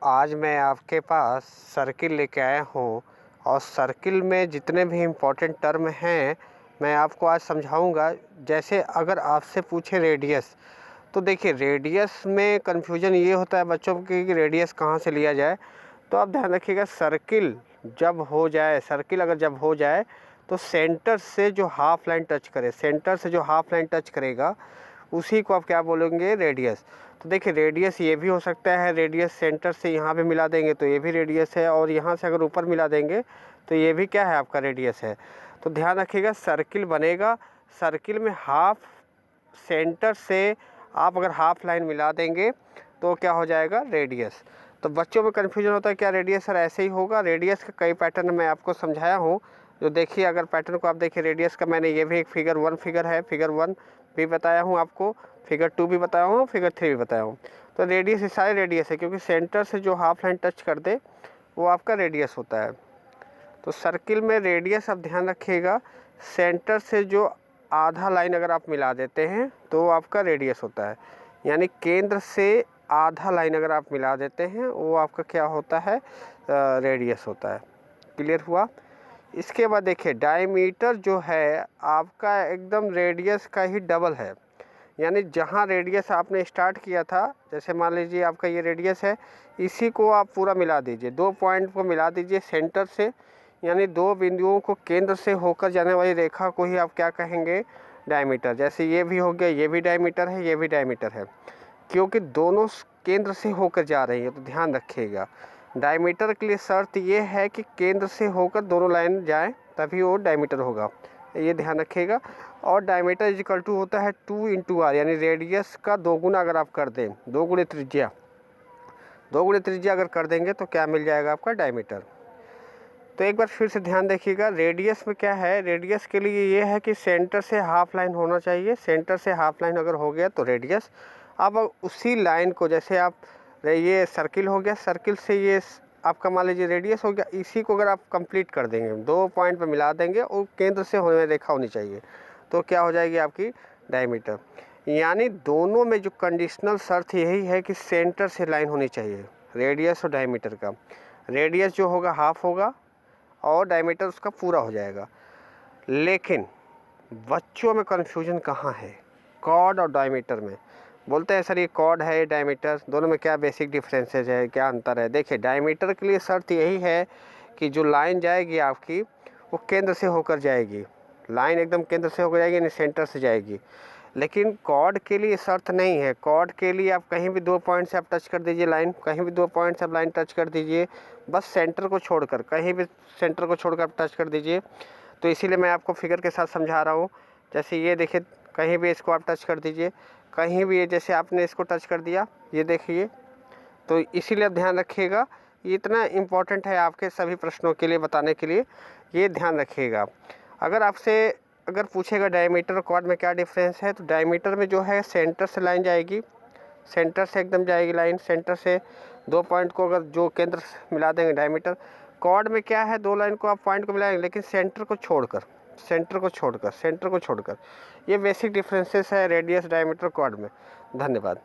आज मैं आपके पास सर्किल लेके आया हूँ और सर्किल में जितने भी इम्पोर्टेंट टर्म हैं मैं आपको आज समझाऊंगा। जैसे अगर आपसे पूछे रेडियस, तो देखिए रेडियस में कन्फ्यूजन ये होता है बच्चों की कि रेडियस कहाँ से लिया जाए। तो आप ध्यान रखिएगा, सर्किल अगर जब हो जाए तो सेंटर से जो हाफ लाइन टच करे, सेंटर से जो हाफ लाइन टच करेगा उसी को आप क्या बोलेंगे, रेडियस। तो देखिए रेडियस ये भी हो सकता है, रेडियस सेंटर से यहाँ पे मिला देंगे तो ये भी रेडियस है, और यहाँ से अगर ऊपर मिला देंगे तो ये भी क्या है, आपका रेडियस है। तो ध्यान रखिएगा, सर्किल बनेगा, सर्किल में हाफ सेंटर से आप अगर हाफ लाइन मिला देंगे तो क्या हो जाएगा, रेडियस। तो बच्चों में कन्फ्यूजन होता है क्या रेडियस सर ऐसे ही होगा। रेडियस का कई पैटर्न मैं आपको समझाया हूँ, जो देखिए अगर पैटर्न को आप देखिए रेडियस का, मैंने ये भी एक फिगर 1 फिगर है, फिगर 1 भी बताया हूँ आपको, फिगर 2 भी बताया हूँ, फिगर 3 भी बताया हूँ। तो रेडियस ये सारे रेडियस है, क्योंकि सेंटर से जो हाफ लाइन टच कर दे वो आपका रेडियस होता है। तो सर्किल में रेडियस आप ध्यान रखिएगा, सेंटर से जो आधा लाइन अगर आप मिला देते हैं तो वो आपका रेडियस होता है। यानी केंद्र से आधा लाइन अगर आप मिला देते हैं वो आपका क्या होता है, रेडियस होता है। क्लियर हुआ। इसके बाद देखिए डायमीटर जो है आपका एकदम रेडियस का ही डबल है। यानी जहाँ रेडियस आपने स्टार्ट किया था, जैसे मान लीजिए आपका ये रेडियस है, इसी को आप पूरा मिला दीजिए, 2 पॉइंट को मिला दीजिए सेंटर से। यानी 2 बिंदुओं को केंद्र से होकर जाने वाली रेखा को ही आप क्या कहेंगे, डायमीटर। जैसे ये भी हो गया, ये भी डायमीटर है, ये भी डायमीटर है, क्योंकि दोनों केंद्र से होकर जा रही है। तो ध्यान रखिएगा, डायमीटर के लिए शर्त ये है कि केंद्र से होकर दोनों लाइन जाएं, तभी वो डायमीटर होगा, ये ध्यान रखिएगा। और डायमीटर इज इक्वल टू होता है 2 इंटू आर, यानी रेडियस का 2 गुना अगर आप कर दें, 2 गुणे त्रिज्या, 2 गुणे त्रिज्या अगर कर देंगे तो क्या मिल जाएगा, आपका डायमीटर। तो एक बार फिर से ध्यान देखिएगा, रेडियस में क्या है, रेडियस के लिए ये है कि सेंटर से हाफ लाइन होना चाहिए, सेंटर से हाफ लाइन अगर हो गया तो रेडियस। अब उसी लाइन को, जैसे आप ये सर्किल हो गया, सर्किल से ये आपका मान लीजिए रेडियस हो गया, इसी को अगर आप कंप्लीट कर देंगे, 2 पॉइंट पे मिला देंगे और केंद्र से होने रेखा होनी चाहिए, तो क्या हो जाएगी आपकी, डायमीटर। यानी दोनों में जो कंडीशनल शर्त यही है कि सेंटर से लाइन होनी चाहिए, रेडियस और डायमीटर का। रेडियस जो होगा हाफ होगा और डायमीटर उसका पूरा हो जाएगा। लेकिन बच्चों में कन्फ्यूजन कहाँ है, कॉर्ड और डायमीटर में। बोलते हैं सर ये कॉर्ड है, ये डायमीटर, दोनों में क्या बेसिक डिफरेंसेज है, क्या अंतर है। देखिए डायमीटर के लिए शर्त यही है कि जो लाइन जाएगी आपकी वो केंद्र से होकर जाएगी, लाइन एकदम केंद्र से होकर जाएगी, यानी सेंटर से जाएगी। लेकिन कॉर्ड के लिए शर्त नहीं है, कॉर्ड के लिए आप कहीं भी 2 पॉइंट से आप टच कर दीजिए लाइन, कहीं भी 2 पॉइंट से आप लाइन टच कर दीजिए, बस सेंटर को छोड़कर, कहीं भी सेंटर को छोड़कर आप टच कर दीजिए। तो इसीलिए मैं आपको फिगर के साथ समझा रहा हूँ। जैसे ये देखिए, कहीं भी इसको आप टच कर दीजिए, कहीं भी ये जैसे आपने इसको टच कर दिया, ये देखिए। तो इसीलिए आप ध्यान रखिएगा, ये इतना इम्पोर्टेंट है आपके सभी प्रश्नों के लिए बताने के लिए, ये ध्यान रखिएगा। अगर आपसे अगर पूछेगा डायमीटर और कॉर्ड में क्या डिफरेंस है, तो डायमीटर में जो है सेंटर से लाइन जाएगी, सेंटर से एकदम जाएगी लाइन, सेंटर से 2 पॉइंट को अगर जो केंद्र मिला देंगे, डायमीटर। कॉर्ड में क्या है, 2 लाइन को आप पॉइंट को मिलाएंगे, लेकिन सेंटर को छोड़कर, सेंटर को छोड़कर, सेंटर को छोड़कर। ये बेसिक डिफरेंसेस है रेडियस, डायमीटर, कॉर्ड में। धन्यवाद।